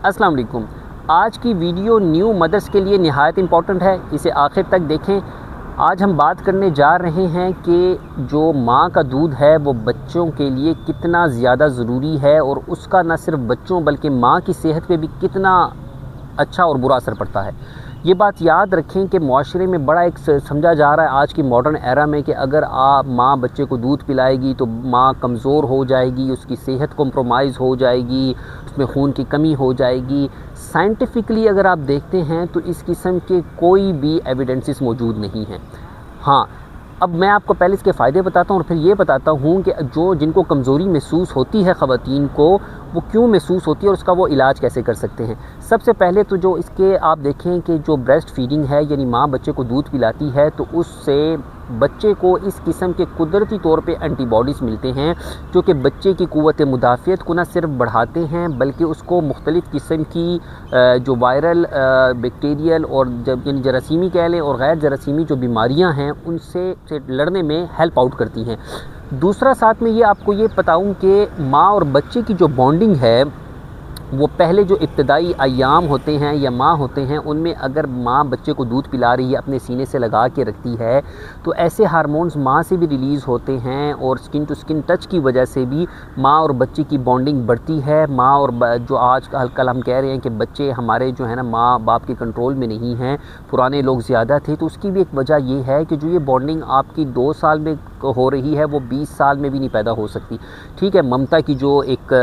अस्सलाम वालेकुम। आज की वीडियो न्यू मदर्स के लिए निहायत इम्पॉर्टेंट है, इसे आखिर तक देखें। आज हम बात करने जा रहे हैं कि जो माँ का दूध है वो बच्चों के लिए कितना ज़्यादा ज़रूरी है और उसका न सिर्फ बच्चों बल्कि माँ की सेहत पे भी कितना अच्छा और बुरा असर पड़ता है। ये बात याद रखें कि माशरे में बड़ा एक समझा जा रहा है आज की मॉडर्न एरा में कि अगर माँ बच्चे को दूध पिलाएगी तो माँ कमज़ोर हो जाएगी, उसकी सेहत कॉम्प्रोमाइज़ हो जाएगी, उसमें खून की कमी हो जाएगी। साइंटिफिकली अगर आप देखते हैं तो इस किस्म के कोई भी एविडेंसेस मौजूद नहीं हैं। हाँ, अब मैं आपको पहले इसके फ़ायदे बताता हूँ और फिर ये बताता हूँ कि जिनको कमज़ोरी महसूस होती है ख़वातीन को, वो क्यों महसूस होती है और उसका वो इलाज कैसे कर सकते हैं। सबसे पहले तो जो इसके आप देखें कि जो ब्रेस्ट फीडिंग है यानी माँ बच्चे को दूध पिलाती है तो उससे बच्चे को इस किस्म के कुदरती तौर पे एंटीबॉडीज़ मिलते हैं जो कि बच्चे की क़ुव्वत मुदाफ़ियत को न सिर्फ बढ़ाते हैं बल्कि उसको मुख्तलिफ़ किस्म की जो वायरल बैक्टीरियल और यानी जरासीमी कह लें और गैर जरासीमी जो बीमारियां हैं उनसे लड़ने में हेल्प आउट करती हैं। दूसरा साथ में ये आपको ये बताऊं कि माँ और बच्चे की जो बॉन्डिंग है वो पहले जो इब्तदाई अय्याम होते हैं या माँ होते हैं उनमें अगर माँ बच्चे को दूध पिला रही है, अपने सीने से लगा के रखती है, तो ऐसे हार्मोन्स माँ से भी रिलीज़ होते हैं और स्किन टू स्किन टच की वजह से भी माँ और बच्चे की बॉन्डिंग बढ़ती है। माँ और जो आज कल हम कह रहे हैं कि बच्चे हमारे जो है ना माँ बाप के कंट्रोल में नहीं हैं, पुराने लोग ज़्यादा थे, तो उसकी भी एक वजह ये है कि जो ये बॉन्डिंग आपकी 2 साल में हो रही है वो 20 साल में भी नहीं पैदा हो सकती। ठीक है, ममता की जो एक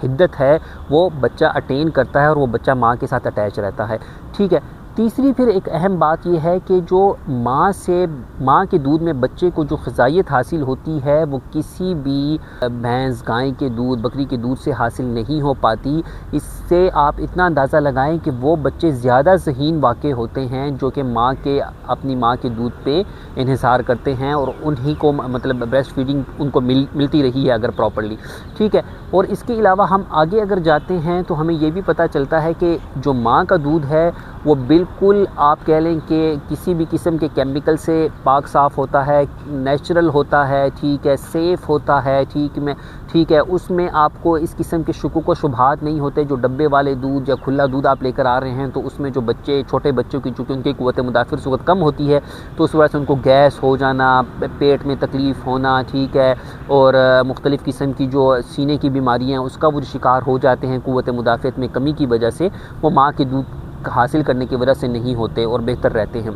हिद्दत है वो बच्चा अटेन करता है और वो बच्चा माँ के साथ अटैच रहता है। ठीक है, तीसरी फिर एक अहम बात यह है कि जो माँ के दूध में बच्चे को जो ग़िज़ाइयत हासिल होती है वो किसी भी भैंस गाय के दूध बकरी के दूध से हासिल नहीं हो पाती। इससे आप इतना अंदाज़ा लगाएं कि वो बच्चे ज़्यादा ज़हीन वाक़े होते हैं जो कि अपनी माँ के दूध पे इन्हिसार करते हैं और उन्हीं को मतलब ब्रेस्ट फीडिंग उनको मिलती रही है अगर प्रॉपर्ली। ठीक है, और इसके अलावा हम आगे अगर जाते हैं तो हमें ये भी पता चलता है कि जो माँ का दूध है वो बिल्कुल आप कह लें कि किसी भी किस्म के केमिकल से पाक साफ़ होता है, नेचुरल होता है, ठीक है, सेफ़ होता है, ठीक है, उसमें आपको इस किस्म के शुकूक व शुबहात नहीं होते। जो डब्बे वाले दूध या खुला दूध आप लेकर आ रहे हैं तो उसमें जो छोटे बच्चों की चूँकि उनकी क़ुव्वत मुदाफ़िर कम होती है तो उस वजह से उनको गैस हो जाना, पेट में तकलीफ़ होना, ठीक है, और मुख्तलिफ़ किस्म की जो सीने की बीमारियाँ हैं उसका वो शिकार हो जाते हैं। क़ुव्वत मुदाफ़ियत में कमी की वजह से वो माँ के दूध हासिल करने की वजह से नहीं होते और बेहतर रहते हैं।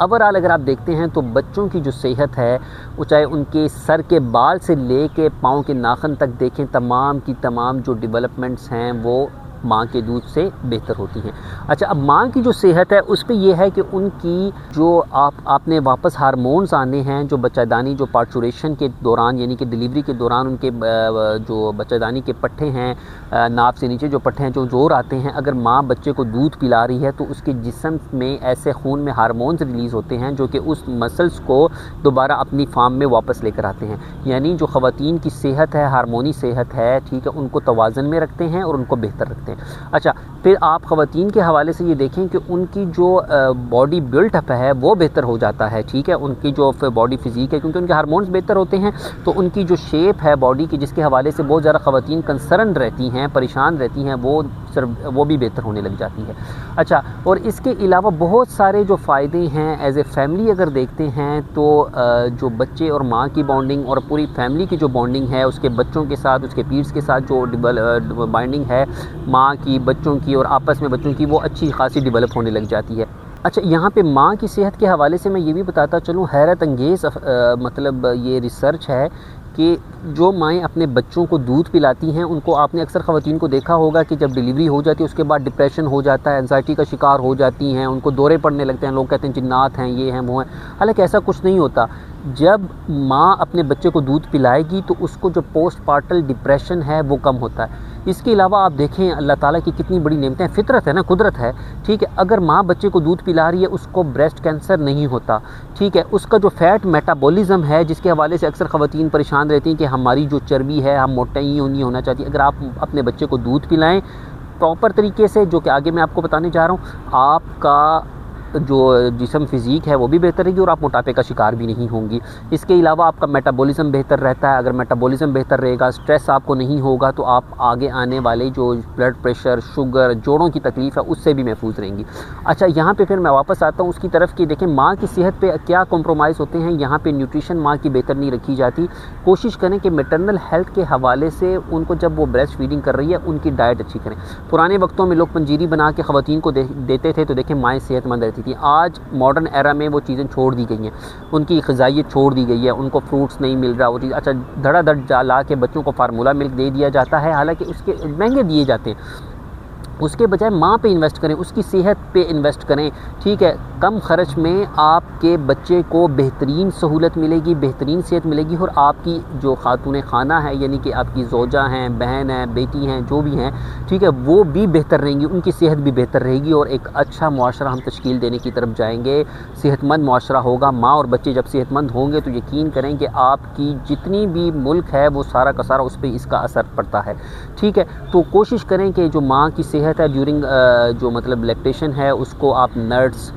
ओवरऑल अगर आप देखते हैं तो बच्चों की जो सेहत है वो चाहे उनके सर के बाल से ले के पाँव के नाखून तक देखें, तमाम की तमाम जो डेवलपमेंट्स हैं वो माँ के दूध से बेहतर होती हैं। अच्छा, अब माँ की जो सेहत है उस पे ये है कि उनकी जो आपने वापस हार्मोन्स आने हैं जो बच्चादानी जो पार्चुरेशन के दौरान यानी कि डिलीवरी के दौरान उनके जो बच्चादानी के पट्टे हैं, नाभ से नीचे जो पट्टे हैं जो जोर आते हैं, अगर माँ बच्चे को दूध पिला रही है तो उसके जिस्म में ऐसे खून में हार्मोन्स रिलीज़ होते हैं जो कि उस मसल्स को दोबारा अपनी फार्म में वापस लेकर आते हैं। यानी जो ख़वातीन की सेहत है, हार्मोनी सेहत है, ठीक है, उनको तवाज़न में रखते हैं और उनको बेहतर रखते हैं। अच्छा, फिर आप ख़वातीन के हवाले से ये देखें कि उनकी जो बॉडी बिल्टअप है वो बेहतर हो जाता है। ठीक है, उनकी जो बॉडी फिज़ीक है क्योंकि उनके हार्मोन्स बेहतर होते हैं तो उनकी जो शेप है बॉडी की जिसके हवाले से बहुत ज़्यादा ख़वातीन कंसर्न रहती हैं, परेशान रहती हैं, वो भी बेहतर होने लग जाती है। अच्छा, और इसके अलावा बहुत सारे जो फ़ायदे हैं एज़ ए फैमिली अगर देखते हैं तो जो बच्चे और माँ की बॉन्डिंग और पूरी फैमिली की जो बॉन्डिंग है उसके बच्चों के साथ उसके पीर्स के साथ जो बाइंडिंग है माँ की बच्चों की और आपस में बच्चों की वो अच्छी खासी डेवलप होने लग जाती है। अच्छा, यहाँ पे माँ की सेहत के हवाले से मैं ये भी बताता चलूँ, हैरत अंगेज़ मतलब ये रिसर्च है कि जो माएँ अपने बच्चों को दूध पिलाती हैं उनको आपने अक्सर ख़वातीन को देखा होगा कि जब डिलीवरी हो जाती है उसके बाद डिप्रेशन हो जाता है, एंजाइटी का शिकार हो जाती हैं, उनको दौरे पड़ने लगते हैं, लोग कहते हैं जिन्नात हैं, ये हैं वो हैं। हालांकि ऐसा कुछ नहीं होता। जब माँ अपने बच्चे को दूध पिलाएगी तो उसको जो पोस्टपार्टल डिप्रेशन है वो कम होता है। इसके अलावा आप देखें अल्लाह ताला की कितनी बड़ी नेमतें, फितरत है ना, कुदरत है। ठीक है, अगर माँ बच्चे को दूध पिला रही है उसको ब्रेस्ट कैंसर नहीं होता। ठीक है, उसका जो फैट मेटाबॉलिज्म है जिसके हवाले से अक्सर ख़वातीन परेशान रहती हैं कि हमारी जो चर्बी है हम मोटा ही नहीं होना चाहती, अगर आप अपने बच्चे को दूध पिलाएं प्रॉपर तरीके से, जो कि आगे मैं आपको बताने जा रहा हूँ, आपका जो जिस्म फिज़ीक है वो भी बेहतर रहेगी और आप मोटापे का शिकार भी नहीं होंगी। इसके अलावा आपका मेटाबॉलिज्म बेहतर रहता है। अगर मेटाबॉलिज्म बेहतर रहेगा, स्ट्रेस आपको नहीं होगा, तो आप आगे आने वाले जो ब्लड प्रेशर, शुगर, जोड़ों की तकलीफ़ है उससे भी महफूज रहेंगी। अच्छा, यहाँ पे फिर मैं वापस आता हूँ उसकी तरफ कि देखें माँ की सेहत पे क्या कॉम्प्रोमाइज़ होते हैं। यहाँ पे न्यूट्रिशन माँ की बेहतर नहीं रखी जाती। कोशिश करें कि मैटरनल हेल्थ के हवाले से उनको जब वो ब्रेस्ट फीडिंग कर रही है उनकी डाइट अच्छी करें। पुराने वक्तों में लोग पंजीरी बना के ख़वातीन को देते थे तो देखें माएँ सेहतमंद रहती थी। आज मॉडर्न एरा में वो चीज़ें छोड़ दी गई हैं, उनकी ग़िज़ाइयत छोड़ दी गई है, उनको फ्रूट्स नहीं मिल रहा वो चीज़। अच्छा, धड़ाधड़ ला के बच्चों को फार्मूला मिल्क दे दिया जाता है, हालांकि उसके महंगे दिए जाते हैं। उसके बजाय माँ पे इन्वेस्ट करें, उसकी सेहत पे इन्वेस्ट करें, ठीक है। कम खर्च में आपके बच्चे को बेहतरीन सहूलत मिलेगी, बेहतरीन सेहत मिलेगी और आपकी जो खातून खाना है यानी कि आपकी ज़ौजा हैं, बहन हैं, बेटी हैं, जो भी हैं, ठीक है, वो भी बेहतर रहेंगी, उनकी सेहत भी बेहतर रहेगी और एक अच्छा मुआशरा हम तश्कील देने की तरफ जाएंगे। सेहतमंद मुआशरा होगा। माँ और बच्चे जब सेहतमंद होंगे तो यकीन करें कि आपकी जितनी भी मुल्क है वो सारा का सारा उस पर इसका असर पड़ता है, ठीक है। तो कोशिश करें कि जो माँ की सेहत है ड्यूरिंग जो मतलब लैक्टेशन है उसको आप नट्स,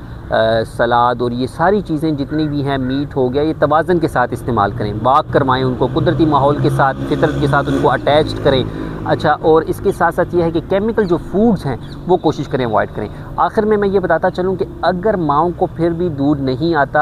सलाद और ये सारी चीज़ें जितनी भी हैं, मीट हो गया, ये तवाज़न के साथ इस्तेमाल करें। वॉक करवाएं उनको, कुदरती माहौल के साथ, फितरत के साथ उनको अटैच्ड करें। अच्छा, और इसके साथ साथ ये है कि केमिकल जो फूड्स हैं वो कोशिश करें अवॉइड करें। आखिर में मैं ये बताता चलूँ कि अगर माँओं को फिर भी दूध नहीं आता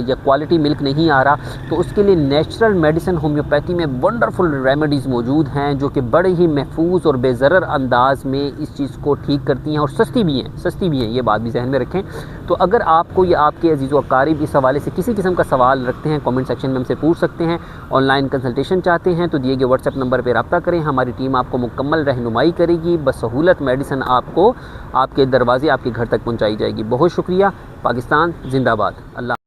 या क्वालिटी मिल्क नहीं आ रहा तो उसके लिए नेचुरल मेडिसिन होम्योपैथी में वंडरफुल रेमेडीज़ मौजूद हैं जो कि बड़े ही महफूज और बेज़रर अंदाज में इस चीज़ को ठीक करती हैं और सस्ती भी हैं, ये बात भी जहन में रखें। तो अगर आपको या आपके अजीज़ व अकारीब इस हवाले से किसी किस्म का सवाल रखते हैं, कमेंट सेक्शन में हमसे पूछ सकते हैं। ऑनलाइन कंसल्टेशन चाहते हैं तो दिए गए व्हाट्सएप नंबर पर रब्ता करें, हमारी टीम आपको मुकम्मल रहनुमाई करेगी। बसहूलत मेडिसिन आपको आपके दरवाजे, आपके घर तक पहुंचाई जाएगी। बहुत शुक्रिया। पाकिस्तान जिंदाबाद। अल्लाह।